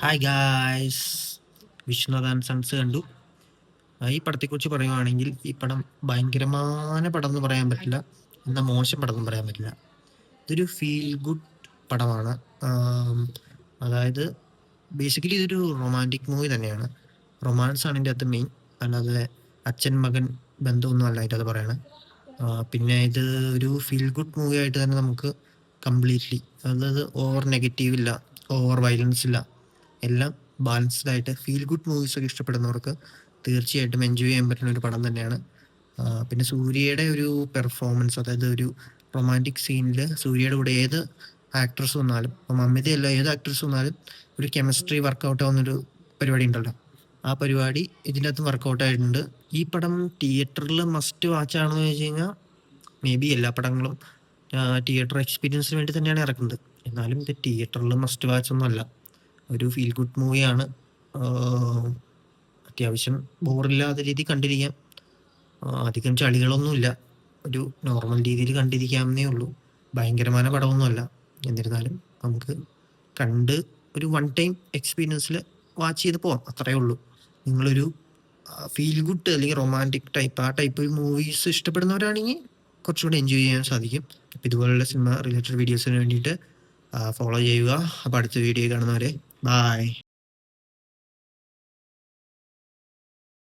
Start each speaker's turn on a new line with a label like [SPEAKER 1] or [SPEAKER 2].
[SPEAKER 1] Hi guys. Vishnunath and sons കണ്ടു. ഈ പടത്തെക്കുറിച്ച് പറയുവാണെങ്കിൽ ഈ പടം ഭയങ്കരമായ പടം എന്ന് പറയാൻ പറ്റില്ല, എന്നാൽ മോശം പടം എന്ന് പറയാൻ പറ്റില്ല. ഇതൊരു ഫീൽ ഗുഡ് പടമാണ്. ആം, അതായത് ബേസിക്കലി ഇതൊരു റൊമാൻറ്റിക് മൂവി തന്നെയാണ്. റൊമാൻസ് ആണ് ഇതിൻ്റെ അകത്ത് മെയിൻ, അല്ലാതെ അച്ഛൻ മകൻ ബന്ധമൊന്നും അല്ല അതിൻ്റെ അത് പറയണത്. പിന്നെ ഇത് ഒരു ഫീൽ ഗുഡ് മൂവി ആയിട്ട് തന്നെ നമുക്ക് കംപ്ലീറ്റ്ലി, അതായത് ഓവർ നെഗറ്റീവ് ഇല്ല, ഓവർ വയലൻസ് ഇല്ല, എല്ലാം ബാലൻസ്ഡ് ആയിട്ട് ഫീൽ ഗുഡ് മൂവീസ് ഒക്കെ ഇഷ്ടപ്പെടുന്നവർക്ക് തീർച്ചയായിട്ടും എൻജോയ് ചെയ്യാൻ പറ്റുന്ന ഒരു പടം തന്നെയാണ്. പിന്നെ സൂര്യയുടെ ഒരു പെർഫോമൻസ്, അതായത് ഒരു റൊമാൻറ്റിക് സീനിൽ സൂര്യയുടെ കൂടെ ഏത് ആക്ട്രസ് വന്നാലും, ഇപ്പം മമ്മിതയല്ല, ഏത് ആക്ട്രസ് വന്നാലും ഒരു കെമിസ്ട്രി വർക്കൗട്ട് ആവുന്നൊരു പരിപാടി ഉണ്ടല്ലോ, ആ പരിപാടി ഇതിൻ്റെ അകത്ത് വർക്കൗട്ട് ആയിട്ടുണ്ട്. ഈ പടം തിയേറ്ററിൽ മസ്റ്റ് വാച്ച് ആണെന്ന് ചോദിച്ചു കഴിഞ്ഞാൽ മേ ബി എല്ലാ പടങ്ങളും തിയേറ്റർ എക്സ്പീരിയൻസിന് വേണ്ടി തന്നെയാണ് ഇറക്കുന്നത്. എന്നാലും ഇത് തിയേറ്ററിൽ മസ്റ്റ് വാച്ച് ഒന്നും അല്ല, ഒരു ഫീൽ ഗുഡ് മൂവിയാണ്. അത്യാവശ്യം ബോറില്ലാത്ത രീതി കണ്ടിരിക്കാം. അധികം ചളികളൊന്നുമില്ല, ഒരു നോർമൽ രീതിയിൽ കണ്ടിരിക്കാവുന്നേ ഉള്ളൂ. ഭയങ്കരമായ പടമൊന്നുമല്ല. എന്നിരുന്നാലും നമുക്ക് കണ്ട് ഒരു വൺ ടൈം എക്സ്പീരിയൻസിൽ വാച്ച് ചെയ്ത് പോവാം, അത്രയേ ഉള്ളൂ. നിങ്ങളൊരു ഫീൽ ഗുഡ് അല്ലെങ്കിൽ റൊമാൻറ്റിക് ടൈപ്പ് ആ ടൈപ്പ് മൂവീസ് ഇഷ്ടപ്പെടുന്നവരാണെങ്കിൽ കുറച്ചുകൂടി എൻജോയ് ചെയ്യാൻ സാധിക്കും. അപ്പോൾ ഇതുപോലുള്ള സിനിമ റിലേറ്റഡ് വീഡിയോസിന് വേണ്ടിയിട്ട് ഫോളോ ചെയ്യുക. അപ്പോൾ അടുത്ത വീഡിയോ കാണുന്നവരെ ബായ്.